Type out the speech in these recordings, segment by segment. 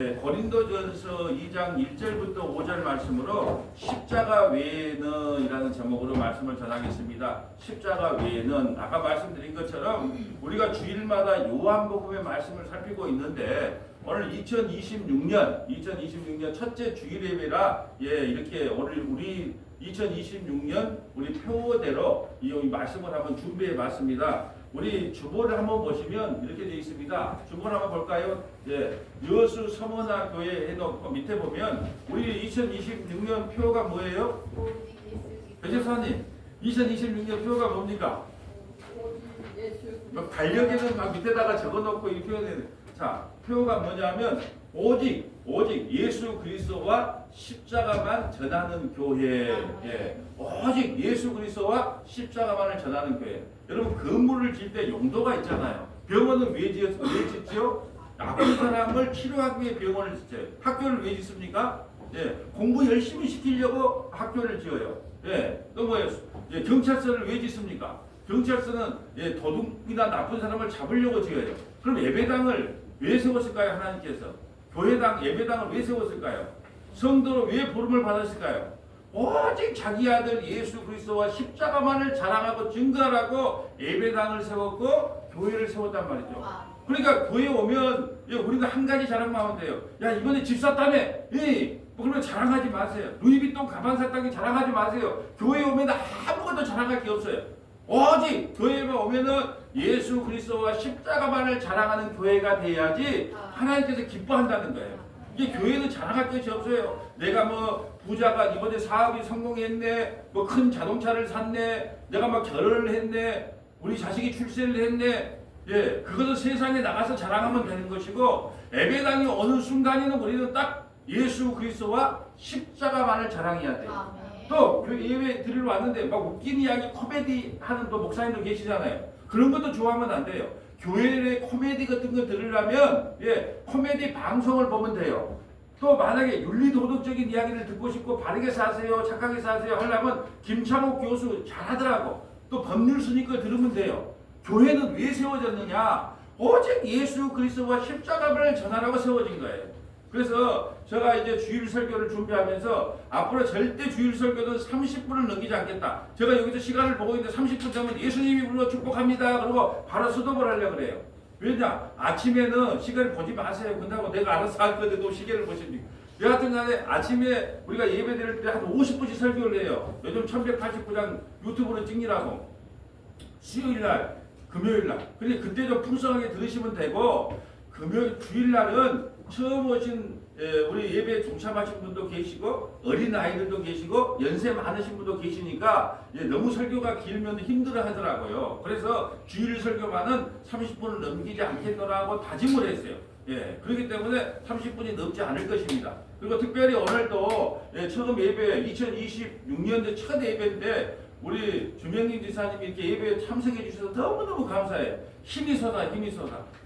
네, 고린도전서 2장 1절부터 5절 말씀으로 십자가 외에는 이라는 제목으로 말씀을 전하겠습니다. 십자가 외에는 아까 말씀드린 것처럼 우리가 주일마다 요한복음의 말씀을 살피고 있는데 오늘 2026년 첫째 주일 예배라 이렇게 오늘 우리 2026년 우리 표대로 이 말씀을 한번 준비해 봤습니다. 우리 주보를 한번 보시면 이렇게 되어 있습니다. 주보를 한번 볼까요? 여수 서문화 교회 해놓고 밑에 보면 우리 2026년 표가 뭐예요? 배재사님 2026년 표가 뭡니까? 달력에는 막 밑에다가 적어놓고 이 표현을 자 표가 뭐냐면 오직 예수 그리스도와 십자가만 전하는 교회. 오직 예수 그리스도와 십자가만을 전하는 교회. 여러분 건물을 지을 때 용도가 있잖아요. 병원은 왜 짓죠? 아픈 사람을 치료하기 위해 병원을 짓죠. 학교를 왜 짓습니까? 공부 열심히 시키려고 학교를 지어요. 또 뭐예요? 경찰서를 왜 짓습니까? 경찰서는 도둑이나 나쁜 사람을 잡으려고 지어요. 그럼 예배당을 왜 세웠을까요? 하나님께서 교회당 예배당을 왜 세웠을까요? 성도로 왜 부름을 받았을까요? 오직 자기 아들 예수 그리스도와 십자가만을 자랑하고 증거하라고 예배당을 세웠고 교회를 세웠단 말이죠. 그러니까 교회 오면 우리가 한 가지 자랑만 하면 돼요. 야 이번에 집 샀다며. 그러면 자랑하지 마세요. 루이비통 가방 샀다니 자랑하지 마세요. 교회 오면 아무것도 자랑할 게 없어요. 오직 교회에 오면은 예수 그리스도와 십자가만을 자랑하는 교회가 돼야지 하나님께서 기뻐한다는 거예요. 이게 교회는 자랑할 것이 없어요. 내가 뭐 부자가 이번에 사업이 성공했네, 뭐 큰 자동차를 샀네, 내가 막 결혼을 했네, 우리 자식이 출세를 했네. 그것을 세상에 나가서 자랑하면 되는 것이고 예배당이 어느 순간에는 우리는 딱 예수 그리스도와 십자가만을 자랑해야 돼요. 또 예배 드리러 왔는데 막 웃긴 이야기 코미디 하는 또 목사님들 계시잖아요. 그런 것도 좋아하면 안 돼요. 교회의 코미디 같은 거 들으려면 코미디 방송을 보면 돼요. 또 만약에 윤리도덕적인 이야기를 듣고 싶고 바르게 사세요, 착하게 사세요 하려면 김창옥 교수 잘하더라고. 또 법률스님 거 들으면 돼요. 교회는 왜 세워졌느냐? 오직 예수 그리스도와 십자가를 전하라고 세워진 거예요. 그래서 제가 이제 주일 설교를 준비하면서 앞으로 절대 주일 설교는 30분을 넘기지 않겠다. 제가 여기서 시간을 보고 있는데 30분 되면 예수님이 불러 축복합니다. 그리고 바로 수도를 하려고 그래요. 왜냐? 아침에는 시계를 보지 마세요. 그런다고 내가 알아서 할 건데 또 시계를 보십니까? 여하튼 간에 아침에 우리가 예배 드릴 때 한 50분씩 설교를 해요. 요즘 1189장 유튜브로 찍느라고. 수요일날, 금요일날. 근데 그때 좀 풍성하게 들으시면 되고 주일날은 처음 오신 우리 예배에 동참하신 분도 계시고 어린 아이들도 계시고 연세 많으신 분도 계시니까 너무 설교가 길면 힘들어 하더라고요. 그래서 주일 설교만은 30분을 넘기지 않겠더라고 다짐을 했어요. 그렇기 때문에 30분이 넘지 않을 것입니다. 그리고 특별히 오늘도 처음 예배 2026년도 첫 예배인데 우리 주명림 지사님이 이렇게 예배에 참석해 주셔서 너무너무 감사해요. 힘이 솟아.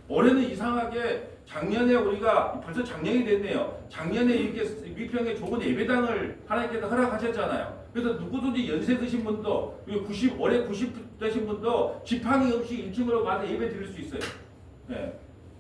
올해는 이상하게 작년에 우리가 벌써 작년이 됐네요. 작년에 이렇게 위평에 좋은 예배당을 하나님께서 허락하셨잖아요. 그래서 누구든지 연세 드신 분도 올해 90 되신 분도 지팡이 없이 1층으로 가서 예배 드릴 수 있어요.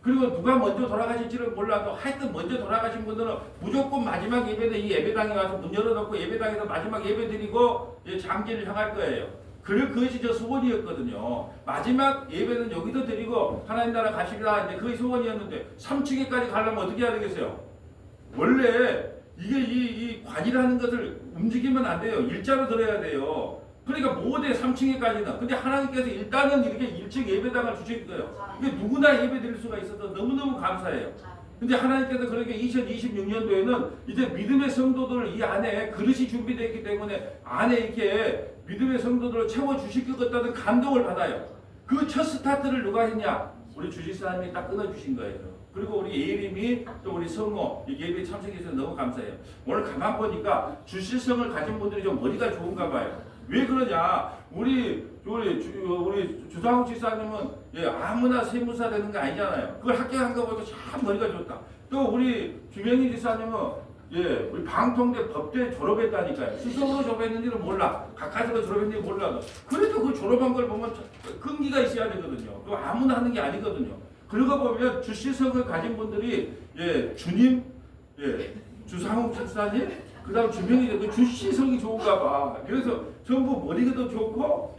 그리고 누가 먼저 돌아가실지는 몰라도 하여튼 먼저 돌아가신 분들은 무조건 마지막 예배는 이 예배당에 와서 문 열어놓고 예배당에서 마지막 예배 드리고 장기를 향할 거예요. 그것이 저 소원이었거든요. 마지막 예배는 여기도 드리고 하나님 나라 가시리라 이제 그게 소원이었는데 3층에까지 가려면 어떻게 해야 되겠어요? 원래 이게 이 관이라는 것을 움직이면 안 돼요. 일자로 들어야 돼요. 그러니까 못해 3층에까지는. 근데 하나님께서 일단은 이렇게 1층 예배당을 주신 거예요. 이게 누구나 예배 드릴 수가 있어서 너무너무 감사해요. 근데 하나님께서 그렇게 2026년도에는 이제 믿음의 성도들 이 안에 그릇이 준비되어 있기 때문에 안에 이렇게 믿음의 성도들을 채워주실 것 같다는 감동을 받아요. 그 첫 스타트를 누가 했냐? 우리 주지사님이 딱 끊어주신 거예요. 그리고 우리 예림이 또 우리 성모 예배에 참석해서 너무 감사해요. 오늘 가만 보니까 주실성을 가진 분들이 좀 머리가 좋은가 봐요. 왜 그러냐? 우리 주상욱 지사님은 아무나 세무사 되는 게 아니잖아요. 그걸 합격한 거 보니까 참 머리가 좋다. 또 우리 주명희 지사님은 우리 방통대 법대 졸업했다니까요. 수석으로 졸업했는지는 몰라. 가까스로 졸업했는지 몰라도. 그래도 그 졸업한 걸 보면 끈기가 있어야 되거든요. 또 아무나 하는 게 아니거든요. 그러고 보면 주시성을 가진 분들이 주님, 주상욱 집사님, 그 다음 주명이 그 주시성이 좋은가 봐. 그래서 전부 머리가 좋고,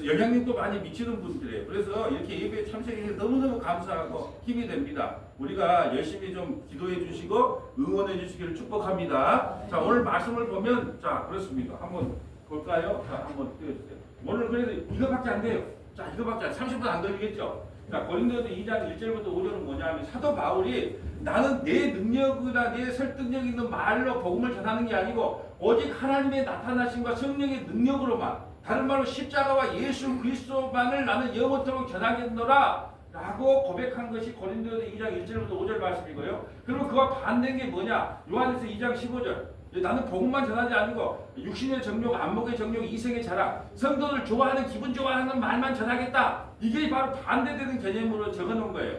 영향력도 많이 미치는 분들이에요. 그래서 이렇게 예배에 참석해 주셔서 너무너무 감사하고 힘이 됩니다. 우리가 열심히 좀 기도해 주시고 응원해 주시기를 축복합니다. 자, 오늘 말씀을 보면, 자, 그렇습니다. 한번 볼까요? 자, 한번 띄워주세요. 오늘 그래도 이거밖에 안 돼요. 자, 이거밖에 안, 30분 안 걸리겠죠? 자, 고린도서 2장 1절부터 5절은 뭐냐면 사도 바울이 나는 내 능력이나 내 설득력 있는 말로 복음을 전하는 게 아니고 오직 하나님의 나타나심과 성령의 능력으로만, 다른 말로 십자가와 예수 그리스도만을 나는 영원토록 전하겠노라 라고 고백한 것이 고린도서 2장 1절부터 5절 말씀이고요. 그리고 그와 반대인 게 뭐냐? 요한에서 2장 15절 나는 복음만 전하지 않고 육신의 정욕, 안목의 정욕, 이생의 자랑, 성도들 좋아하는 기분 좋아하는 말만 전하겠다. 이게 바로 반대되는 개념으로 적어놓은 거예요.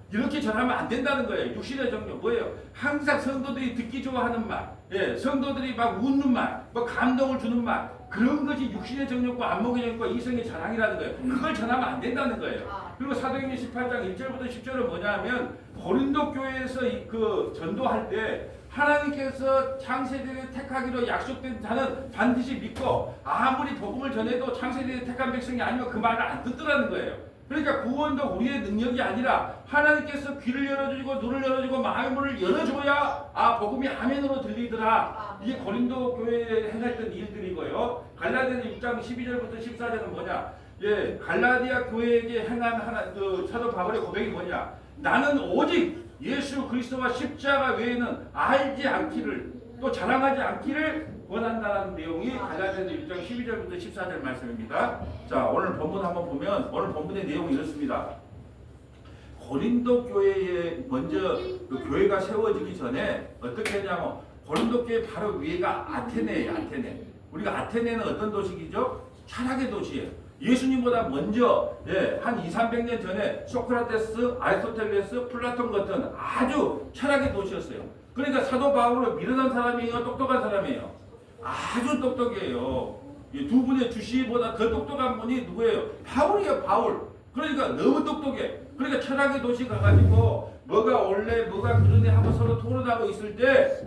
이렇게 전하면 안 된다는 거예요. 육신의 정욕 뭐예요? 항상 성도들이 듣기 좋아하는 말, 성도들이 막 웃는 말, 뭐 감동을 주는 말, 그런 것이 육신의 정욕과 안목의 정욕과 이성의 자랑이라는 거예요. 그걸 전하면 안 된다는 거예요. 그리고 사도행전 18장 1절부터 10절은 뭐냐면 고린도 교회에서 그 전도할 때 하나님께서 창세대에 택하기로 약속된 자는 반드시 믿고 아무리 복음을 전해도 창세대에 택한 백성이 아니면 그 말을 안 듣더라는 거예요. 그러니까 구원도 우리의 능력이 아니라 하나님께서 귀를 열어주고 눈을 열어주고 마음을 열어줘야 복음이 아멘으로 들리더라. 이게 고린도 교회에 행했던 일들이고요. 갈라디아서 6장 12절부터 14절은 뭐냐? 갈라디아 교회에게 행한 그 사도 바울의 고백이 뭐냐? 나는 오직 예수 그리스도와 십자가 외에는 알지 않기를 또 자랑하지 않기를 원한다는 내용이 갈라디아서 1장 12절부터 14절 말씀입니다. 자, 오늘 본문 한번 보면 오늘 본문의 내용이 이렇습니다. 고린도 교회에 먼저 그 교회가 세워지기 전에 어떻게 했냐면 고린도 교회 바로 위에가 아테네예요. 아테네. 우리가 아테네는 어떤 도시이죠? 철학의 도시예요. 예수님보다 먼저 한 200~300년 전에 소크라테스, 아리스토텔레스, 플라톤 같은 아주 철학의 도시였어요. 그러니까 사도 바울은 미련한 사람이에요? 똑똑한 사람이에요? 아주 똑똑해요. 두 분의 주시보다 더 똑똑한 분이 누구예요? 바울이에요. 바울. 그러니까 너무 똑똑해. 그러니까 철학의 도시 가가지고 뭐가 원래 뭐가 그러네 하고 서로 토론하고 있을 때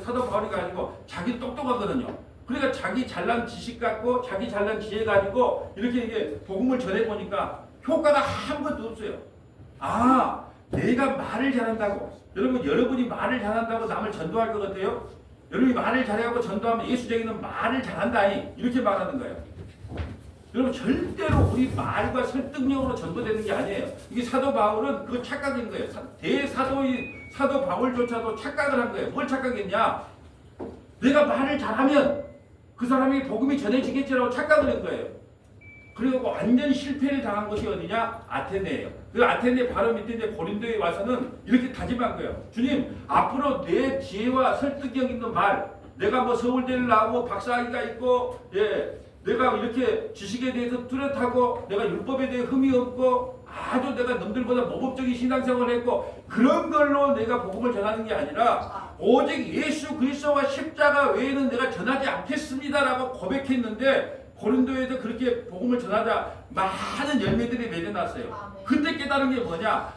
사도 바울이 가지고 자기 똑똑하거든요. 그러니까 자기 잘난 지식 갖고 자기 잘난 지혜 가지고 이렇게 복음을 전해보니까 효과가 아무것도 없어요. 내가 말을 잘한다고, 여러분이 말을 잘한다고 남을 전도할 것 같아요? 여러분이 말을 잘하고 전도하면 예수쟁이는 말을 잘한다 이렇게 말하는 거예요. 여러분 절대로 우리 말과 설득력으로 전도되는 게 아니에요. 이게 사도 바울은 그 착각인 거예요. 사도 바울조차도 착각을 한 거예요. 뭘 착각했냐? 내가 말을 잘하면 그 사람이 복음이 전해지겠지라고 착각을 한 거예요. 그리고 완전 실패를 당한 것이 어디냐? 아테네예요. 그 아테네 바로 밑에 이제 고린도에 와서는 이렇게 다짐한 거예요. 주님, 앞으로 내 지혜와 설득력 있는 말, 내가 뭐 서울대를 나오고 박사학위가 있고, 내가 이렇게 지식에 대해서 뚜렷하고, 내가 율법에 대해 흠이 없고, 아주 내가 남들보다 모범적인 신앙생활을 했고, 그런 걸로 내가 복음을 전하는 게 아니라 오직 예수 그리스도와 십자가 외에는 내가 전하지 않겠습니다라고 고백했는데 고린도에서 그렇게 복음을 전하자 많은 열매들이 맺어났어요. 그때 깨달은 게 뭐냐?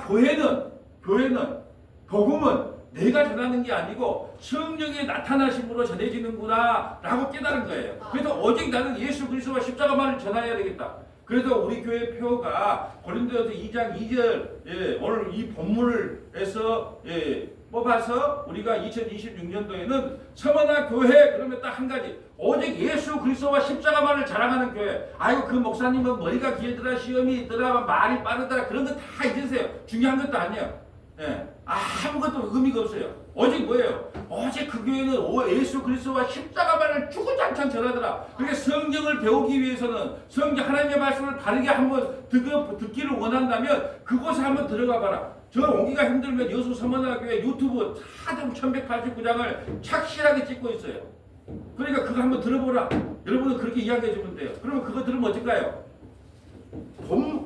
교회는 복음은 내가 전하는 게 아니고 성령의 나타나심으로 전해지는구나 라고 깨달은 거예요. 그래서 오직 나는 예수 그리스도와 십자가만을 전해야 되겠다. 그래서 우리 교회 표가 고린도서 2장 2절 오늘 이 본문에서 뽑아서 우리가 2026년도에는 서머나 교회 그러면 딱 한 가지 오직 예수 그리스도와 십자가만을 자랑하는 교회. 아이고 그 목사님은 머리가 길더라 시험이 있더라 말이 빠르더라 그런 거 다 잊으세요. 중요한 것도 아니에요. 아무것도 의미가 없어요. 오직 뭐예요? 오직 그 교회는 예수 그리스도와 십자가만을 주구장창 전하더라. 그러니까 성경을 배우기 위해서는 성경 하나님의 말씀을 바르게 한번 듣기를 원한다면 그곳에 한번 들어가 봐라. 저 오기가 힘들면 여수 서머나교회 유튜브 다 1189장을 착실하게 찍고 있어요. 그러니까 그거 한번 들어보라. 여러분은 그렇게 이야기해 주면 돼요. 그러면 그거 들으면 어떨까요?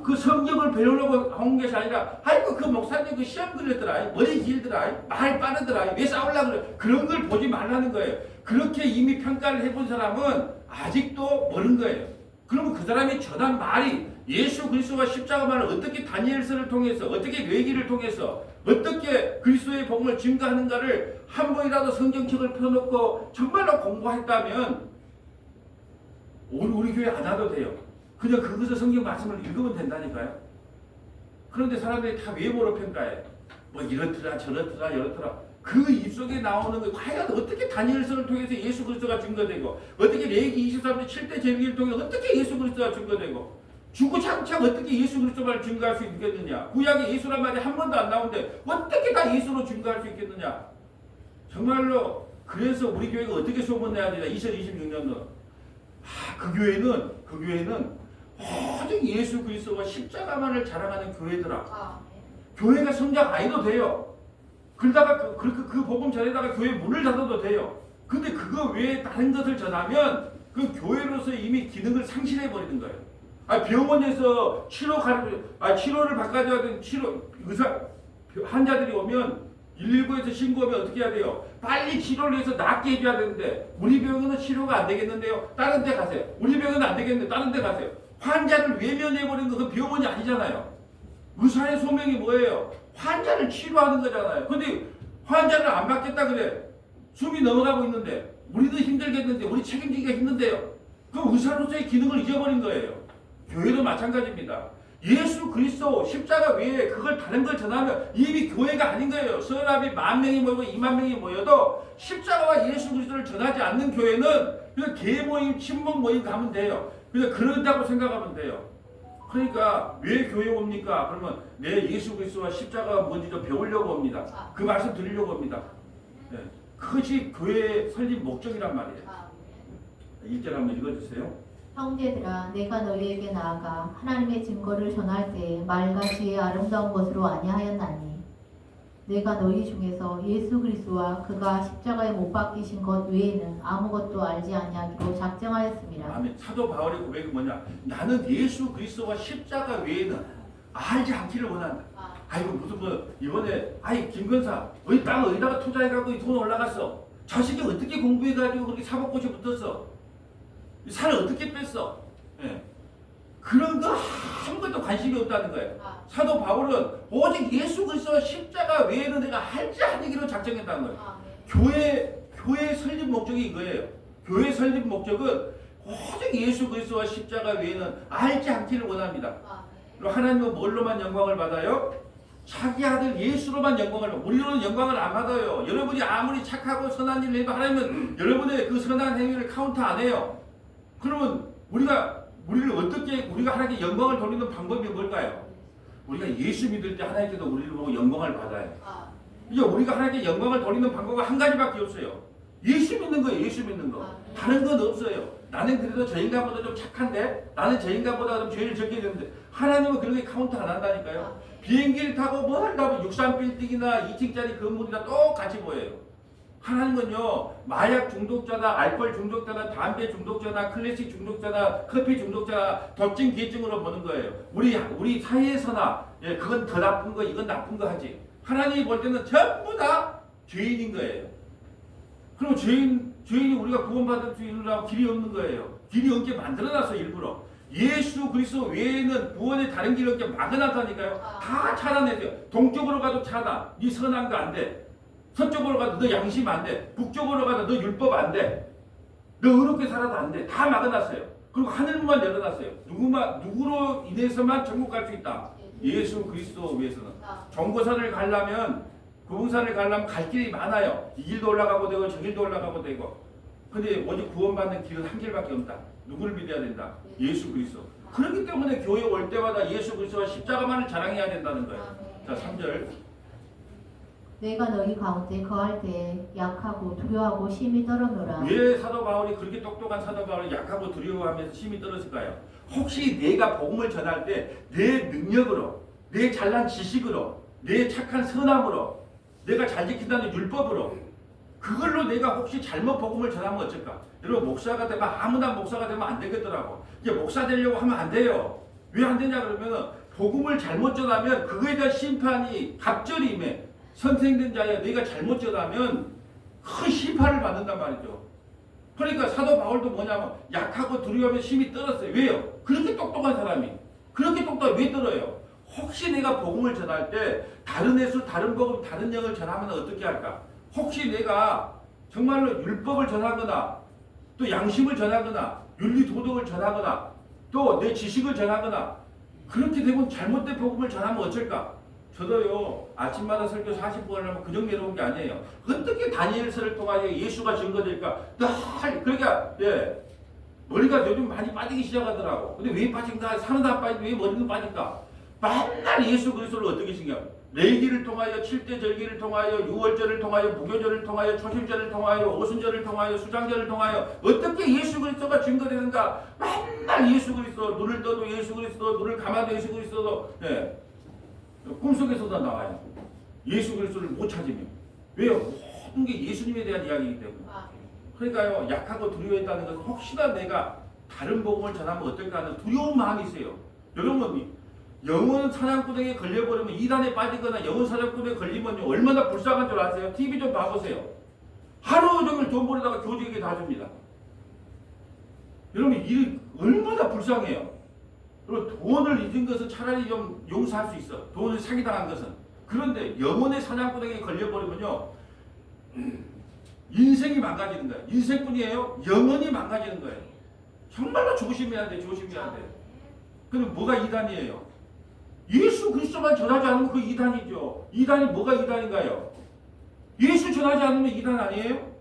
그 성경을 배우려고 한 것이 아니라 아이고 그 목사님 그 시험 걸렸더라 머리 길더라 말 빠르더라 왜 싸우려고 그래 그런 걸 보지 말라는 거예요. 그렇게 이미 평가를 해본 사람은 아직도 모르는 거예요. 그러면 그 사람이 전한 말이 예수 그리스도와 십자가만을 어떻게 다니엘서를 통해서 어떻게 뇌기를 통해서 어떻게 그리스도의 복음을 증거하는가를 한 번이라도 성경책을 펴놓고 정말로 공부했다면 우리 교회 안 와도 돼요. 그냥 그것을 성경 말씀을 읽으면 된다니까요. 그런데 사람들이 다 외모로 평가해. 뭐 이렇더라 저렇더라 이렇더라. 그 입속에 나오는 거 과연 어떻게 다니엘서를 통해서 예수 그리스도가 증거되고 어떻게 레위기 23장 7대 제위기를 통해 어떻게 예수 그리스도가 증거되고 주구장창 어떻게 예수 그리스도를 증거할 수 있겠느냐. 구약에 예수란 말이 한 번도 안 나오는데 어떻게 다 예수로 증거할 수 있겠느냐. 정말로 그래서 우리 교회가 어떻게 소문내야 되냐. 2026년도 그 교회는 오직 예수 그리스도와 십자가만을 자랑하는 교회더라. 교회가 성장 안 해도 돼요. 그러다가 그 복음 전에다가 교회 문을 닫아도 돼요. 근데 그거 외에 다른 것을 전하면 그 교회로서 이미 기능을 상실해 버리는 거예요. 병원에서 치료를 바꿔줘야 되는 의사 환자들이 오면 119에서 신고하면 어떻게 해야 돼요? 빨리 치료를 해서 낫게 해줘야 되는데 우리 병원은 치료가 안 되겠는데요. 다른 데 가세요. 우리 병원은 안 되겠는데 다른 데 가세요. 환자를 외면해버리는 건 그 병원이 아니잖아요. 의사의 소명이 뭐예요? 환자를 치료하는 거잖아요. 근데 환자를 안 받겠다 그래. 숨이 넘어가고 있는데 우리도 힘들겠는데 우리 책임지기가 힘든데요. 그럼 의사로서의 기능을 잊어버린 거예요. 교회도 마찬가지입니다. 예수 그리스도 십자가 외에 그걸 다른 걸 전하면 이미 교회가 아닌 거예요. 사람이 10,000명이 모이고 20,000명이 모여도 십자가와 예수 그리스도를 전하지 않는 교회는 그냥 개 모임, 친목 모임 가면 돼요. 그냥 그런다고 생각하면 돼요. 그러니까 왜 교회 옵니까? 그러면 내 예수 그리스도와 십자가가 뭔지 좀 배우려고 옵니다. 그 말씀 드리려고 옵니다. 네. 그것이 교회의 설립 목적이란 말이에요. 1절 한번 읽어주세요. 형제들아 내가 너희에게 나아가 하나님의 증거를 전할 때에 말과 지혜 아름다운 것으로 아니하였나니 내가 너희 중에서 예수 그리스도와 그가 십자가에 못 박히신 것 외에는 아무것도 알지 아니하기로 작정하였습니다. 아멘. 사도 바울의 고백이 뭐냐? 나는 예수 그리스도와 십자가 외에는 알지 않기를 원한다. 아이고 무슨 뭐 이번에 김건사 어디 땅 어디다가 투자해갖고 돈 올라갔어. 자식이 어떻게 공부해가지고 그렇게 사법고시 붙었어. 살을 어떻게 뺐어. 예. 그런 거 아무것도 관심이 없다는 거예요. 사도 바울은 오직 예수 그리스도와 십자가 외에는 내가 알지 않기로 작정했다는 거예요. 교회 설립 목적이 이거예요. 교회 설립 목적은 오직 예수 그리스도와 십자가 외에는 알지 않기를 원합니다. 그리고 하나님은 뭘로만 영광을 받아요? 자기 아들 예수로만 영광을 받아요. 우리로는 영광을 안 받아요. 여러분이 아무리 착하고 선한 일을 해도 하나님은 여러분의 그 선한 행위를 카운트 안 해요. 그러면 우리를 어떻게 우리가 하나님께 영광을 돌리는 방법이 뭘까요? 우리가 예수 믿을 때 하나님께서 우리를 보고 영광을 받아요. 이제 우리가 하나님께 영광을 돌리는 방법은 한 가지밖에 없어요. 예수 믿는 거예요. 예수 믿는 거. 다른 건 없어요. 나는 그래도 저 인간보다 좀 착한데 나는 저 인간보다 좀 죄를 적게 되는데 하나님은 그런 게 카운트 안 한다니까요. 비행기를 타고 뭘 가면 63빌딩이나 2층짜리 건물이나 똑같이 보여요. 하나님은요 마약 중독자나 알코올 중독자나 담배 중독자나 클래식 중독자나 커피 중독자나 도증 기증으로 보는 거예요. 우리 사회에서나 그건 더 나쁜 거 이건 나쁜 거 하지. 하나님이 볼 때는 전부 다 죄인인 거예요. 그럼 죄인이 우리가 구원받을 수 있는 길이 없는 거예요. 길이 없게 만들어놨어 일부러. 예수 그리스도 외에는 구원의 다른 길이 없게 막아놨다니까요. 다 차단해줘요. 동쪽으로 가도 차단. 네 선한 거 안 돼. 서쪽으로 가도 너 양심 안 돼. 북쪽으로 가도 너 율법 안 돼. 너 의롭게 살아도 안 돼. 다 막아놨어요. 그리고 하늘문만 열어놨어요. 누구로 인해서만 천국 갈 수 있다. 예수 그리스도 위해서는. 정보산을 가려면 구봉산을 가려면 갈 길이 많아요. 이 길도 올라가고 되고 저 길도 올라가고 되고. 근데 오직 구원받는 길은 한 길밖에 없다. 누구를 믿어야 된다? 예수 그리스도. 그렇기 때문에 교회 올 때마다 예수 그리스도와 십자가만을 자랑해야 된다는 거예요. 자, 3절. 내가 너희 가운데 거할 때에 약하고 두려워하고 심히 떨어노라. 왜 사도 바울이 그렇게 똑똑한 사도 바울이 약하고 두려워하면서 심히 떨었을까요? 혹시 내가 복음을 전할 때 내 능력으로, 내 잘난 지식으로, 내 착한 선함으로, 내가 잘 지킨다는 율법으로 그걸로 내가 혹시 잘못 복음을 전하면 어쩔까? 여러분 목사가 되면 아무나 목사가 되면 안 되겠더라고. 이제 목사 되려고 하면 안 돼요. 왜 안 되냐 그러면 복음을 잘못 전하면 그거에 대한 심판이 갑절이 임해. 선생된 자야 네가 잘못 전하면 큰 심판을 받는단 말이죠. 그러니까 사도 바울도 뭐냐면 약하고 두려워하면 심히 떨었어요. 왜요? 그렇게 똑똑한 사람이. 그렇게 똑똑 왜 들어요? 혹시 내가 복음을 전할 때 다른 예수, 다른 복음, 다른 영을 전하면 어떻게 할까? 혹시 내가 정말로 율법을 전하거나 또 양심을 전하거나 윤리 도덕을 전하거나 또 내 지식을 전하거나 그렇게 되면 잘못된 복음을 전하면 어쩔까? 저도요 아침마다 설교 40분 하려면 그정 내려온 게 아니에요. 어떻게 다니엘서를 통하여 예수가 증거될까? 늘 그러니까 머리가 요즘 많이 빠지기 시작하더라고. 근데 왜 빠진가? 살은 안 빠지고 왜 머리는 빠질까? 맨날 예수 그리스도를 어떻게 신경? 레기를 통하여 7대 절기를 통하여 6월절을 통하여 무교절을 통하여 초심절을 통하여 오순절을 통하여 수장절을 통하여 어떻게 예수 그리스도가 증거되는가? 맨날 예수 그리스도 눈을 떠도 예수 그리스도 눈을 감아도 예수 그리스도도 꿈속에서도 나와요. 예수 그리스도를 못 찾으면 왜요? 모든 게 예수님에 대한 이야기이기 때문에. 그러니까요 약하고 두려워했다는 것은 혹시나 내가 다른 복음을 전하면 어떨까 하는 두려운 마음이 있어요. 여러분 영혼 사냥꾼에게 걸려버리면 이단에 빠지거나 영혼 사냥꾼에 걸리면 얼마나 불쌍한 줄 아세요? TV 좀 봐보세요. 하루 종일 돈 벌다가 교주에게 다 줍니다. 여러분 이 얼마나 불쌍해요. 그리고 돈을 잊은 것은 차라리 좀 용서할 수 있어. 돈을 사기당한 것은. 그런데 영혼의 사냥꾼에게 걸려버리면요 인생이 망가지는 거예요. 인생뿐이에요. 영혼이 망가지는 거예요. 정말로 조심해야 돼. 조심해야 돼. 그럼 뭐가 이단이에요? 예수 그리스도만 전하지 않으면 그 이단이죠. 이단이 뭐가 이단인가요? 예수 전하지 않으면 이단 아니에요?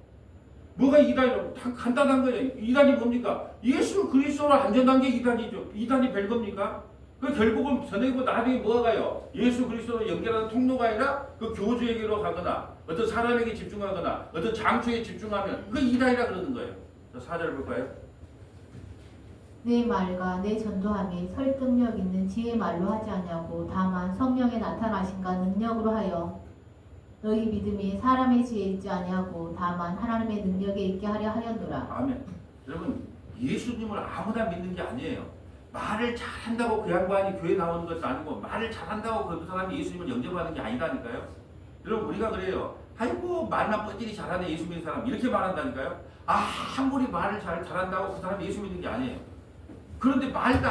뭐가 이단이라고? 간단한 거예요. 이단이 뭡니까? 예수 그리스도를 안 전한 게 이단이죠. 이단이 별겁니까? 그 결국은 전에고 나중에 뭐가 가요? 예수 그리스도를 연결하는 통로가 아니라 그 교주에게로 가거나 어떤 사람에게 집중하거나 어떤 장소에 집중하면 그 이단이라 그러는 거예요. 4절 볼까요? 내 말과 내 전도함이 설득력 있는 지혜 말로 하지 않냐고 다만 성령의 나타나신가 능력으로 하여 너희 믿음이 사람의 지혜에 있지 아니하고 다만 하나님의 능력에 있게 하려 하였노라. 아멘. 여러분 예수님을 아무나 믿는 게 아니에요. 말을 잘한다고 그 양반이 교회 나오는 것도 아니고 말을 잘한다고 그 사람이 예수님을 영접하는 게 아니라니까요. 여러분 우리가 그래요. 아이고 말만 뻔질이 잘하네 예수 믿는 사람 이렇게 말한다니까요. 아무리 말을 잘한다고 그 사람이 예수 믿는 게 아니에요. 그런데 말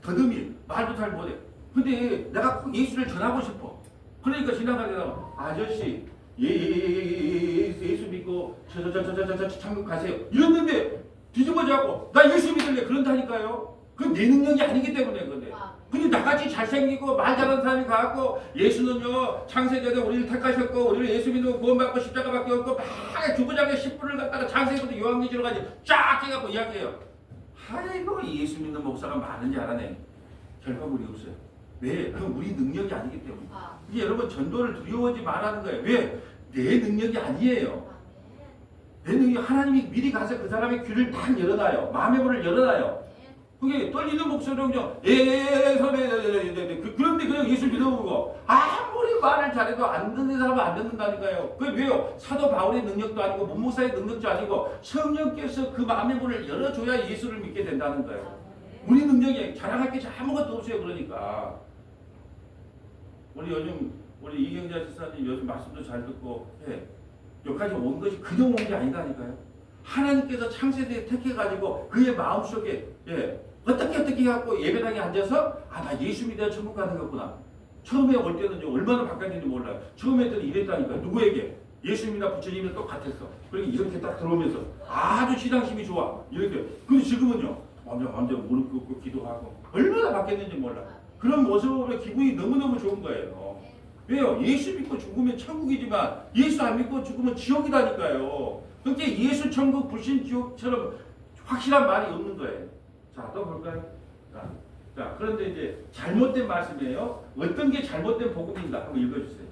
더듬이 말도 잘 못해. 근데 내가 꼭 예수를 전하고 싶어. 그러니까 지나가다가 아저씨 예수 믿고 저 천국 가세요 이랬는데 뒤집어지고 나 예수 믿을래 그런다니까요. 그건 내 능력이 아니기 때문에 그런데. 근데 나같이 잘생기고 말 잘하는 사람이 가갖고 예수는요 창세전에 우리를 택하셨고 우리를 예수 믿으면 구원받고 십자가 밖에 없고 막 주부장의 10분을 갖다가 창세기부터 요한계시록까지 쫙 해갖고 이야기해요. 아이고 예수 믿는 목사가 많은지 알아내. 결과물이 없어요. 왜? 그건 우리 능력이 아니기 때문에. 이게 여러분 전도를 두려워하지 말라는 거예요. 왜? 내 능력이 아니에요. 내 능력이 하나님이 미리 가서 그 사람의 귀를 딱 열어놔요. 마음의 문을 열어놔요. 그게 떨리는 목소리로 그냥 그런데 그냥 예수 믿어보고 아무리 말을 잘해도 안 듣는 사람은 안 듣는다니까요. 그게 왜요? 사도 바울의 능력도 아니고 문목사의 능력도 아니고 성령께서 그 마음의 문을 열어줘야 예수를 믿게 된다는 거예요. 우리 능력이 자랑할 게 아무것도 없어요. 그러니까 우리 이경자 지사님 요즘 말씀도 잘 듣고 해. 여기까지 온 것이 그냥 온 게 아니다니까요. 하나님께서 창세대에 택해가지고 그의 마음속에 어떻게 해갖고 예배당에 앉아서 나 예수 믿어야 천국 가는 거구나. 처음에 올 때는요 얼마나 바뀌었는지 몰라요. 처음에 때는 이랬다니까. 누구에게? 예수님이나 부처님이나 똑같았어. 그러니까 이렇게 딱 들어오면서 아주 신앙심이 좋아. 이렇게. 근데 지금은요 완전 무릎 꿇고 기도하고 얼마나 바뀌었는지 몰라. 그런 모습으로 기분이 너무너무 좋은 거예요. 왜요? 예수 믿고 죽으면 천국이지만 예수 안 믿고 죽으면 지옥이다니까요. 그러니까 예수 천국 불신 지옥처럼 확실한 말이 없는 거예요. 자, 또 볼까요? 자, 그런데 이제 잘못된 말씀이에요. 어떤 게 잘못된 복음인가? 한번 읽어주세요.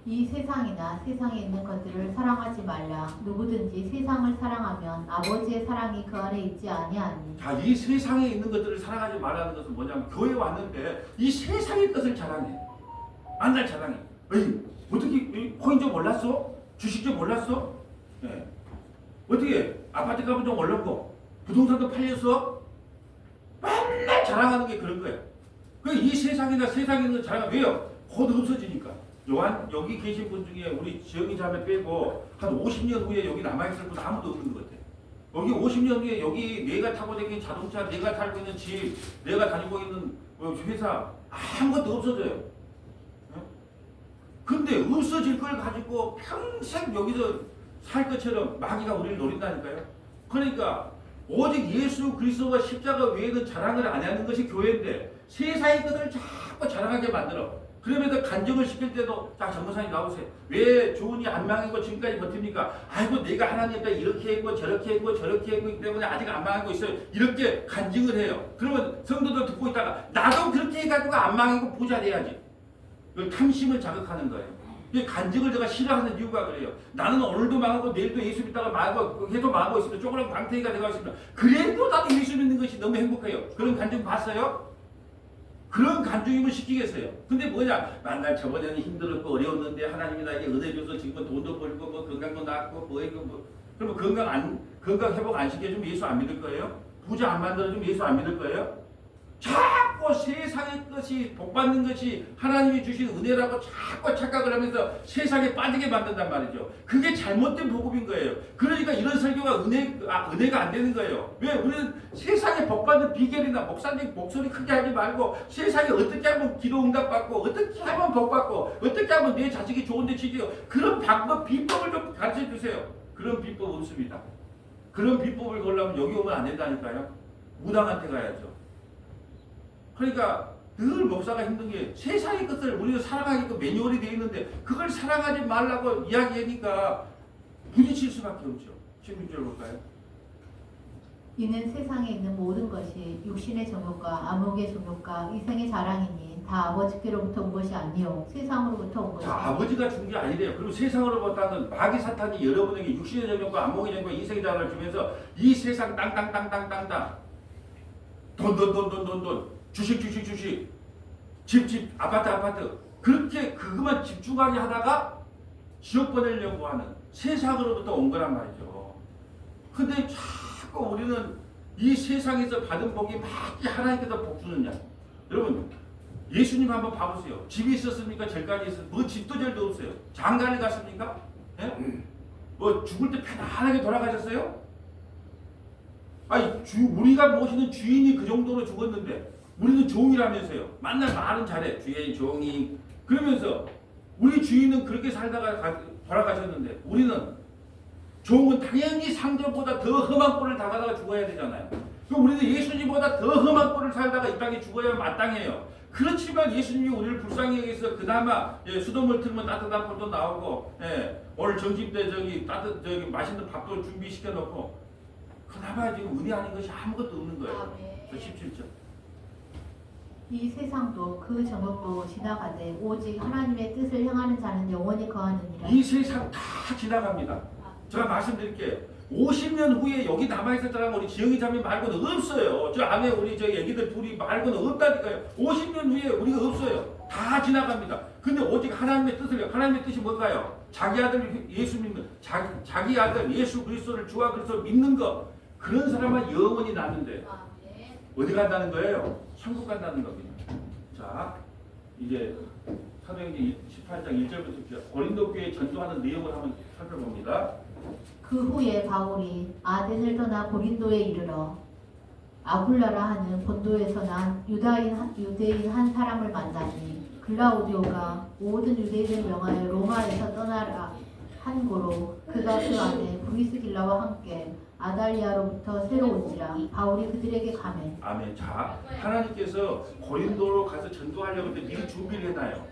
이 세상이나 세상에 있는 것들을 사랑하지 말라. 누구든지 세상을 사랑하면 아버지의 사랑이 그 안에 있지 아니하니. 자, 이 세상에 있는 것들을 사랑하지 말라는 것은 뭐냐면 교회 왔는데 이 세상의 것을 자랑해. 맨날 자랑해. 에이, 어떻게 코인 좀 올랐어? 주식 좀 올랐어? 네. 어떻게 아파트 값은 좀 올랐고 부동산도 팔렸어? 맨날 자랑하는 게 그런 거예요. 이 세상이나 세상에 있는 거 자랑하면 왜요? 곧 없어지니까. 여기 계신 분 중에 우리 지영이 자매 빼고 한 50년 후에 여기 남아있을 분 아무도 없는 것 같아요. 여기 50년 뒤에 여기 내가 타고 다니는 자동차, 내가 살고 있는 집, 내가 다니고 있는 회사 아무것도 없어져요. 어? 근데 없어질 걸 가지고 평생 여기서 살 것처럼 마귀가 우리를 노린다니까요. 그러니까 오직 예수 그리스도와 십자가 외에는 자랑을 안 하는 것이 교회인데 세상의 것을 자꾸 자랑하게 만들어. 그러면서 간증을 시킬 때도 자 전도사님 나오세요. 왜 조은이 안 망하고 지금까지 버팁니까? 아이고 내가 하나님께 이렇게 했고 저렇게 했고 저렇게 했기 때문에 아직 안 망하고 있어요. 이렇게 간증을 해요. 그러면 성도들 듣고 있다가 나도 그렇게 해가지고 안 망하고 부자 돼야지. 이걸 탐심을 자극하는 거예요. 이 간증을 제가 싫어하는 이유가 그래요. 나는 오늘도 망하고 내일도 예수 믿다가 망하고 계속 망하고 있습니다. 조그만 광태기가 되고 있습니다. 그래도 나도 예수 믿는 것이 너무 행복해요. 그런 간증 봤어요? 그런 간증임을 시키겠어요. 근데 뭐냐? 만날 저번에는 힘들었고 어려웠는데 하나님이 나에게 은혜 줘서 지금은 돈도 벌고 뭐 건강도 낳고 그러면 건강 회복 안 시켜주면 예수 안 믿을 거예요? 부자 안 만들어주면 예수 안 믿을 거예요? 자꾸 세상의 것이 복받는 것이 하나님이 주신 은혜라고 자꾸 착각을 하면서 세상에 빠지게 만든단 말이죠. 그게 잘못된 복음인 거예요. 그러니까 이런 설교가 은혜가 안 되는 거예요. 왜? 우리는 세상에 복받는 비결이나 목사님 목소리 크게 하지 말고 세상에 어떻게 하면 기도 응답받고 어떻게 하면 복받고 어떻게 하면 내 자식이 좋은데 치지요. 그런 방법 비법을 좀 가르쳐 주세요. 그런 비법 없습니다. 그런 비법을 걸려면 여기 오면 안 된다니까요. 무당한테 가야죠. 그러니까 늘 목사가 힘든 게 세상의 것을 우리가 살아가니까 매뉴얼이 되어 있는데 그걸 살아가지 말라고 이야기하니까 부딪힐 수밖에 없죠. 16절 볼까요? 이는 세상에 있는 모든 것이 육신의 정욕과 암흑의 정욕과 이생의 자랑이니 다 아버지께로부터 온 것이 아니요 세상으로부터 온 것이다. 아버지가 준 게 아니래요. 그리고 세상으로부터는 마귀 사탄이 여러분에게 육신의 정욕과 암흑의 정욕과 이생의 자랑을 주면서 이 세상 땅땅땅땅땅땅 돈 주식 집 아파트 그렇게 그것만 집중하게 하다가 지옥 보내려고 하는 세상으로부터 온 거란 말이죠. 근데 자꾸 우리는 이 세상에서 받은 복이 마치 하나님께서 복 주느냐. 여러분 예수님 한번 봐보세요. 집이 있었습니까? 절간이 있었습니까? 뭐 집도 절도 없어요. 장가를 갔습니까? 예? 뭐 죽을 때 편안하게 돌아가셨어요? 아니 우리가 모시는 주인이 그 정도로 죽었는데 우리는 종이라면서요. 만날 말은 잘해. 주인 종이 그러면서 우리 주인은 그렇게 살다가 돌아가셨는데 우리는 종은 당연히 상전보다 더 험한 꼴을 당하다가 죽어야 되잖아요. 그럼 우리는 예수님보다 더 험한 꼴을 살다가 이 땅에 죽어야 마땅해요. 그렇지만 예수님이 우리를 불쌍히 여기서 그나마 수돗물 틀면 따뜻한 물도 나오고 오늘 점심 때 저기 맛있는 밥도 준비시켜 놓고 그나마 지금 은혜 아닌 것이 아무것도 없는 거예요. 17절. 이 세상도 그 정욕도 지나가되 오직 하나님의 뜻을 행하는 자는 영원히 거하느니라. 이 세상 다 지나갑니다. 제가 말씀드릴게요. 50년 후에 여기 남아있을 사람 우리 지영이 자매 말고는 없어요. 저 안에 우리 저 애기들 둘이 말고는 없다니까요. 50년 후에 우리가 없어요. 다 지나갑니다. 근데 오직 하나님의 뜻이 뭘까요? 자기 아들 예수 믿는 자기 아들 예수 그리스도를 주와 그리스도 믿는 것 그런 사람만 영원히 남는데 어디 간다는 거예요? 천국 간다는 겁니다. 자, 이제 사도행전 18장 1절부터 고린도 교회에 전도하는 내용을 한번 살펴봅니다. 그 후에 바울이 아덴을 떠나 고린도에 이르러 아굴라라 하는 본도에서 난 유대인 한 사람을 만나니 글라우디오가 모든 유대인을 명하여 로마에서 떠나라 한 고로 그가 그 안에 브리스길라와 함께 아달리아로부터 새로 온지라 바울이 그들에게 가매. 아멘. 자, 하나님께서 고린도로 가서 전도하려고 할 때 미리 준비를 해놔요.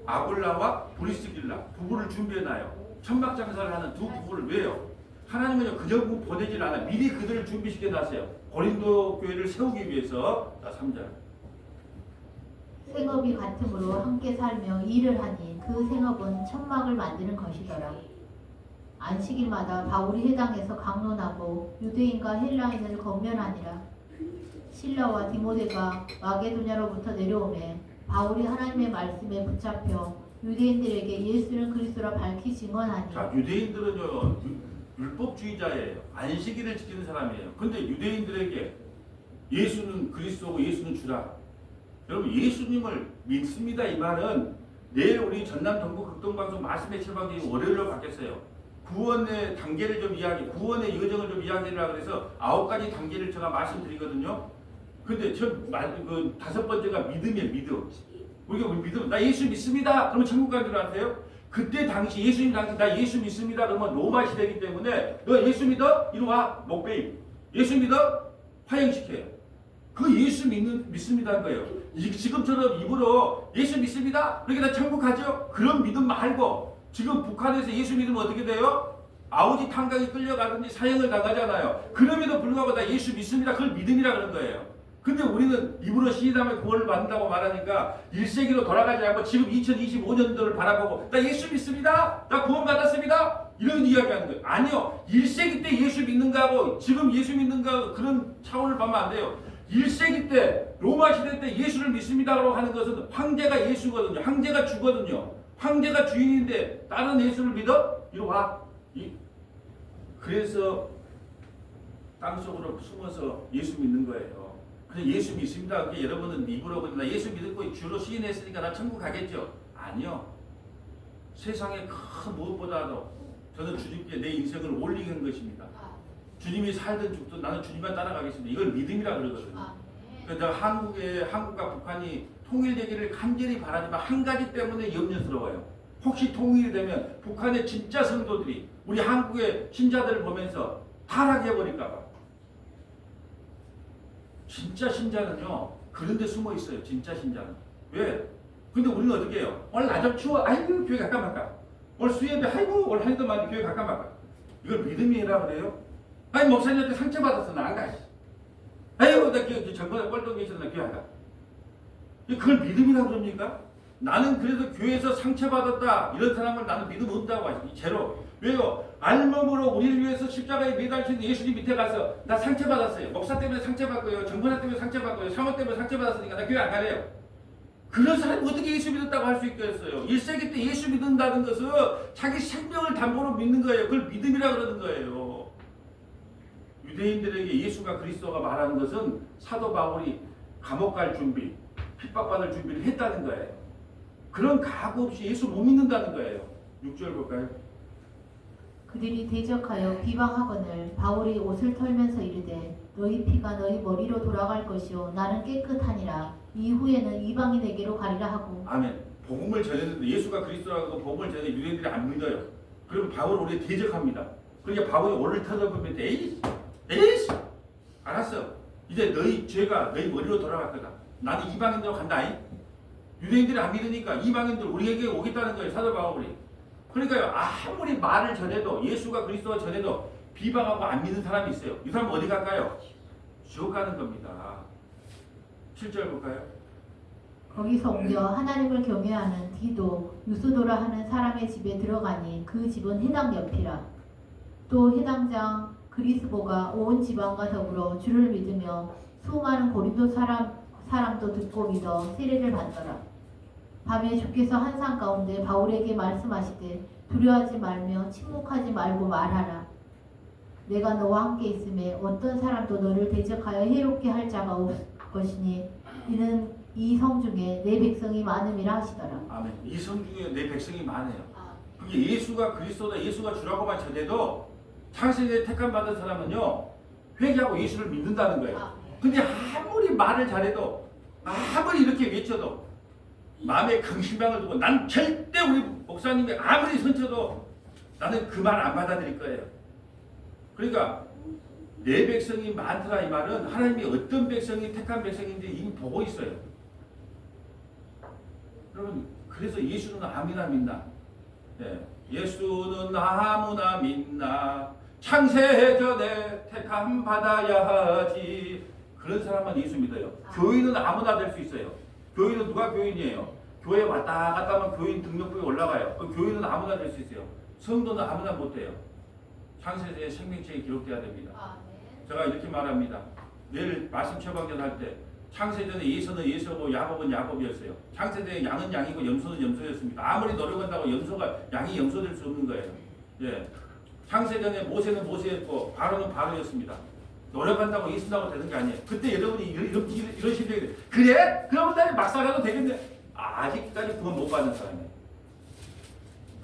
아굴라와 브리스길라 부부를 준비해놔요. 천막장사를 하는 두 부부를 왜요? 하나님은요 그저 보내질 않아. 미리 그들을 준비시켜놨어요. 고린도 교회를 세우기 위해서. 자, 3절. 생업이 같으므로 함께 살며 일을 하니 그 생업은 천막을 만드는 것이더라. 안식일마다 바울이 회당에서 강론하고 유대인과 헬라인을 권면하니라. 실라와 디모데가 마게도냐로부터 내려오매 바울이 하나님의 말씀에 붙잡혀 유대인들에게 예수는 그리스도라 밝히 증언하니. 자, 유대인들은요 율법주의자예요. 안식일을 지키는 사람이에요. 근데 유대인들에게 예수는 그리스도고 예수는 주라. 여러분 예수님을 믿습니다 이 말은 내일 우리 전남 동부 극동방송 말씀의 칠방이 월요일로 바뀌었어요. 구원의 단계를 좀 구원의 여정을 좀 이야기하려고 그래서 9가지 단계를 제가 말씀드리거든요. 근데 그 5번째가 믿음이에요, 믿음. 우리가 믿음, 나 예수 믿습니다. 그러면 천국 가는 줄 아세요? 그때 당시 예수님 당시 나 예수 믿습니다. 그러면 로마 시대이기 때문에 너 예수 믿어? 이리 와, 목베이. 예수 믿어? 화형시켜요. 그 예수 믿습니다는 거예요. 지금처럼 입으로 예수 믿습니다. 그러니까 나 천국 가죠. 그런 믿음 말고 지금 북한에서 예수 믿으면 어떻게 돼요? 아우지 탄광이 끌려가든지 사형을 당하잖아요. 그럼에도 불구하고 나 예수 믿습니다. 그걸 믿음이라 그런 거예요. 근데 우리는 입으로 시인하면 구원을 받는다고 말하니까 1세기로 돌아가지 않고 지금 2025년도를 바라보고 나 예수 믿습니다. 나 구원 받았습니다. 이런 이야기하는 거예요. 아니요. 1세기 때 예수 믿는가하고 지금 예수 믿는가 그런 차원을 보면 안 돼요. 1세기 때 로마 시대 때 예수를 믿습니다라고 하는 것은 황제가 예수거든요. 황제가 주거든요. 황제가 주인인데 다른 예수를 믿어? 이리 와. 그래서 땅속으로 숨어서 예수 믿는 거예요. 그래서 예수 믿습니다. 그게 여러분은 입으로 나 예수 믿고 주로 시인했으니까 나 천국 가겠죠? 아니요. 세상에 큰 무엇보다도 저는 주님께 내 인생을 올리는 것입니다. 주님이 살든 죽든 나는 주님만 따라가겠습니다. 이걸 믿음이라 그러거든요. 그래서 한국과 북한이 통일되기를 간절히 바라지만 한 가지 때문에 염려스러워요. 혹시 통일이 되면 북한의 진짜 성도들이 우리 한국의 신자들을 보면서 타락해버릴까 봐. 진짜 신자는요, 그런 데 숨어 있어요. 진짜 신자는. 왜? 근데 우리는 어떻게 해요? 오늘 나 좀 추워. 아이고, 교회 갈까 말까. 오늘 수예배, 아이고, 오늘 한도 많이 교회 갈까 말까. 이걸 믿음이라 그래요? 아니, 목사님한테 상처받았어. 나 안 가. 아이고, 나 전번에 꼴통이 있었나 교회 안 가. 그걸 믿음이라고 그럽니까? 나는 그래서 교회에서 상처받았다. 이런 사람을 나는 믿음 없다고 하지. 제로. 왜요? 알몸으로 우리를 위해서 십자가에 매달리신 예수님 밑에 가서 나 상처받았어요. 목사 때문에 상처받고요. 정권사 때문에 상처받고요. 상호 때문에 상처받았으니까 나 교회 안 가래요. 그런 사람이 어떻게 예수 믿었다고 할 수 있겠어요? 1세기 때 예수 믿는다는 것은 자기 생명을 담보로 믿는 거예요. 그걸 믿음이라 그러는 거예요. 유대인들에게 예수가 그리스도가 말하는 것은 사도 바울이 감옥 갈 준비, 핍박받을 준비를 했다는 거예요. 그런 각오 없이 예수 못 믿는다는 거예요. 6절 볼까요? 그들이 대적하여 비방하거늘 바울이 옷을 털면서 이르되 너희 피가 너희 머리로 돌아갈 것이요 나는 깨끗하니라. 이후에는 이방인에게로 가리라 하고. 아멘. 복음을 전했는데 예수가 그리스도라고 복음을 전했는데 유대인들이 안 믿어요. 그럼 바울을 우리 대적합니다. 그러니까 바울이 옷을 털어보면 에이씨 알았어. 이제 너희 죄가 너희 머리로 돌아갈 거다. 나는 이방인으로 간다. 유대인들이 안 믿으니까 이방인들 우리에게 오겠다는 거예요. 사도 바울이. 그러니까요. 아무리 말을 전해도 예수가 그리스도가 전해도 비방하고 안 믿는 사람이 있어요. 이 사람 어디 갈까요? 지옥 가는 겁니다. 7절 볼까요? 거기서 옮겨 하나님을 경외하는 디도 유스도라 하는 사람의 집에 들어가니 그 집은 해당 옆이라. 또 해당장 그리스보가 온 지방과 더불어 주를 믿으며 수많은 고린도 사람도 듣고 믿어 세례를 받더라. 밤에 주께서 한 산 가운데 바울에게 말씀하시되 두려워하지 말며 침묵하지 말고 말하라. 내가 너와 함께 있음에 어떤 사람도 너를 대적하여 해롭게 할 자가 없을 것이니 이는 이 성 중에 내 백성이 많음이라 하시더라. 아멘. 이 성 중에 내 백성이 많아요. 그게 예수가 그리스도다 예수가 주라고만 전해도 창세기에 택함 받은 사람은요 회개하고 예수를 믿는다는 거예요. 근데 아무리 말을 잘해도 아무리 이렇게 외쳐도 마음에 강심장을 두고 난 절대 우리 목사님이 아무리 선쳐도 나는 그 말 안 받아들일 거예요. 그러니까 내 백성이 많더라 이 말은 하나님이 어떤 백성이 택한 백성인지 이미 보고 있어요. 여러분 그래서 예수는 아무나 믿나? 네. 예수는 아무나 믿나? 창세전에 택함 받아야 하지. 그런 사람만 예수 믿어요. 교인은 아무나 될 수 있어요. 교인은 누가 교인이에요? 교회 왔다 갔다 하면 교인 등록부에 올라가요. 그 교인은 아무나 될 수 있어요. 성도는 아무나 못 돼요. 창세기의 생명책에 기록돼야 됩니다. 제가 이렇게 말합니다. 내일 말씀 처방전 할 때 창세전에 예서는 예서고 야곱은 야곱이었어요. 창세전에 양은 양이고 염소는 염소였습니다. 아무리 노력한다고 양이 염소될 수 없는 거예요. 예. 창세전에 모세는 모세였고 바로는 바로였습니다. 노력한다고 예수다고 되는 게 아니에요. 그때 여러분이 이런 심정이 그래? 그러면 나는 막 살아도 되겠네. 아직까지 구원 못 받는 사람이에요.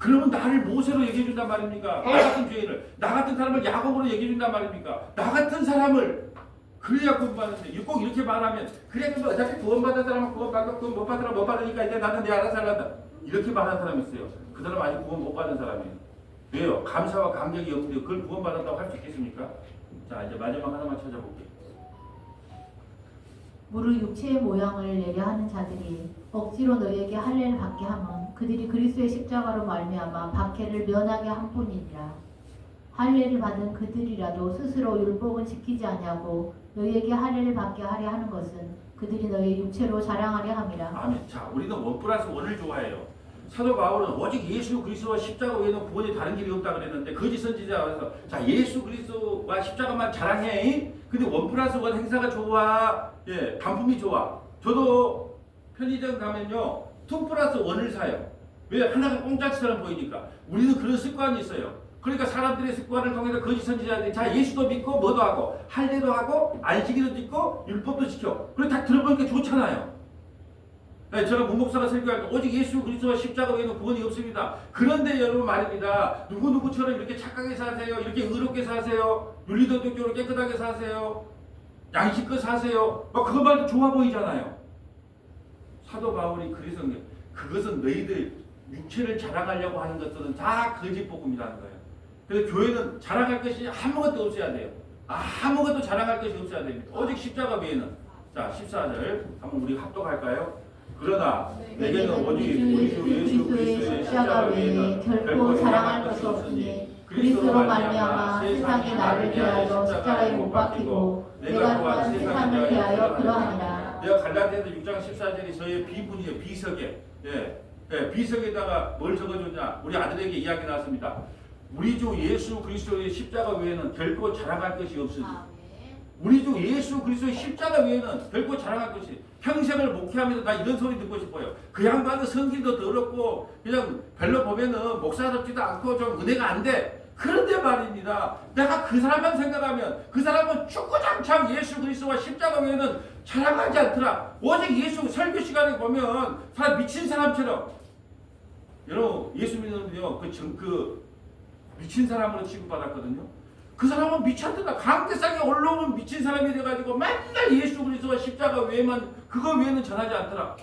그러면 나를 모세로 얘기해 준단 말입니까? 나 같은 죄인을, 나 같은 사람을 야곱으로 얘기해 준단 말입니까? 나 같은 사람을 그래야 구원받는데 꼭 이렇게 말하면 그래 그럼 어차피 구원받은 사람은 구원받고 구원 못 받으라 못 받으니까 이제 나는 내 알아서 할란다 이렇게 말하는 사람이 있어요. 그 사람 아직 구원 못 받은 사람이에요. 왜요? 감사와 감격이 없는데 그걸 구원받았다고 할 수 있겠습니까? 자 이제 마지막 하나만 찾아볼게요. 무릇 육체의 모양을 내려 하는 자들이 억지로 너희에게 할례를 받게 함은 그들이 그리스도의 십자가로 말미암아 박해를 면하게 한 뿐이니라. 할례를 받은 그들이라도 스스로 율법은 지키지 아니하고 너희에게 할례를 받게 하려 하는 것은 그들이 너희 육체로 자랑하려 함이라. 아멘. 자 우리는 원 플러스 원을 좋아해요. 사도 바울은 오직 예수 그리스도와 십자가 외에는 구원이 다른 길이 없다 그랬는데 거짓 선지자라서 자 예수 그리스도와 십자가만 자랑해. 근데 원 플러스 원 행사가 좋아. 예, 단품이 좋아. 저도 편의점 가면요 2 플러스 1을 사요. 왜? 하나가 공짜처럼 보이니까. 우리는 그런 습관이 있어요. 그러니까 사람들의 습관을 통해서 거짓 선지자들이 자 예수도 믿고 뭐도 하고 할례도 하고 안식일도 지키고 율법도 지켜. 그래 다 들어보니까 좋잖아요. 네, 제가 문목사가 설교할 때 오직 예수 그리스도와 십자가 외에는 구원이 없습니다. 그런데 여러분 말입니다. 누구누구처럼 이렇게 착하게 사세요. 이렇게 의롭게 사세요. 윤리도덕적으로 깨끗하게 사세요. 양식껏 사세요. 막 그거 말도 좋아 보이잖아요. 사도 바울이 그래서 그것은 너희들 육체를 자랑하려고 하는 것들은 다 거짓 복음이라는 거예요. 그래서 교회는 자랑할 것이 아무것도 없어야 돼요. 아무것도 자랑할 것이 없어야 됩니다. 오직 십자가 외에는. 자 14절 한번 우리 합독할까요? 그러나 내게는 오직 우리 주 예수 그리스도의 십자가 외에는 결코 자랑할 것이 없으니 그리스도로 말미암아 세상이 나를 대하여 십자가에 못 박히고 내가 또한 세상을 대하여 그러하니라. 내가 갈라디아서 6장 14절이 저의 비문이에요. 비석에. 예, 비석에다가 뭘 적어줬냐? 우리 아들에게 이야기 나왔습니다. 우리 주 예수 그리스도의 십자가 외에는 결코 자랑할 것이 없으니 우리 주 예수 그리스도의 십자가 외에는 결코 자랑할 것이 평생을 목회하면서 나 이런 소리 듣고 싶어요. 그 양반은 성질도 더럽고 그냥 별로 보면은 목사답지도 않고 좀 은혜가 안 돼. 그런데 말입니다. 내가 그 사람만 생각하면 그 사람은 축구장창 예수 그리스도와 십자가 외에는 자랑하지 않더라. 오직 예수 설교 시간에 보면 사람 미친 사람처럼 여러분 예수 믿는데요 그 미친 사람으로 취급받았거든요. 그 사람은 미쳤다. 강대상에 올라오면 미친 사람이 돼가지고 맨날 예수 그리스도와 십자가 외에만 그거 외에는 전하지 않더라.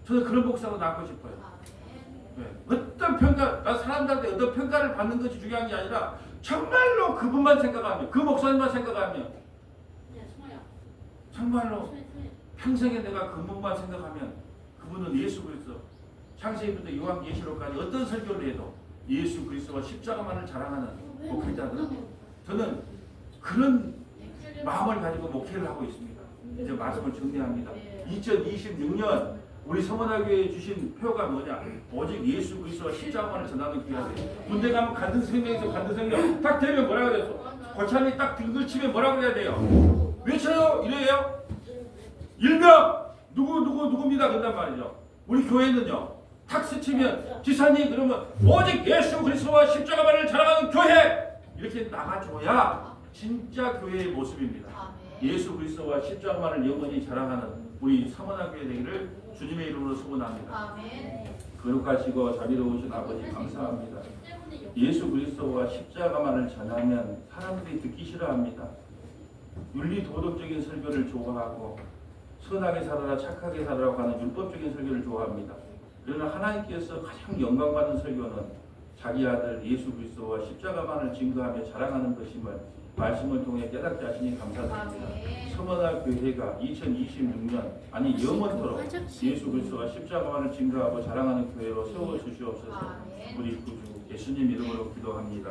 저는 그런 목사로 낳고 싶어요. 네. 어떤 평가, 나 사람들한테 어떤 평가를 받는 것이 중요한 게 아니라 정말로 그분만 생각하면, 그 목사님만 생각하면, 정말로 평생에 내가 그분만 생각하면 그분은 예수 그리스도, 창세기부터 요한계시록까지 어떤 설교를 해도 예수 그리스도와 십자가만을 자랑하는 목회자들. 저는 그런 마음을 가지고 목회를 하고 있습니다. 이제 말씀을 정리합니다. 2026년 우리 서문화교회에 주신 표가 뭐냐? 오직 예수 그리스도와 십자가만을 전하는 교회가 돼요. 군대 가면 간든 생명에서 간든 생명 딱 되면 뭐라 그랬어? 고참이 딱 등글치면 뭐라 그래야 돼요? 외쳐요? 이래요? 일명 누구입니다. 그런단 말이죠. 우리 교회는요. 탁 스치면 지사님 그러면 오직 예수 그리스도와 십자가만을 자랑하는 교회 이렇게 나가줘야 진짜 교회의 모습입니다. 예수 그리스도와 십자가만을 영원히 자랑하는 우리 서문화교회 되기를 주님의 이름으로 소원합니다. 거룩하시고 자비로우신 아버지 감사합니다. 예수 그리스도와 십자가만을 전하면 사람들이 듣기 싫어합니다. 윤리 도덕적인 설교를 좋아하고 선하게 살아라 착하게 살아라고 하는 율법적인 설교를 좋아합니다. 그러나 하나님께서 가장 영광받는 설교는 자기 아들 예수 그리스도와 십자가만을 증거하며 자랑하는 것임을 말씀을 통해 깨닫게 하시니 감사드립니다. 서문화교회가 2026년 아니 영원토록 예수 그리스도와 십자가만을 증거하고 자랑하는 교회로 세워주시옵소서. 우리 구주 예수님 이름으로 기도합니다.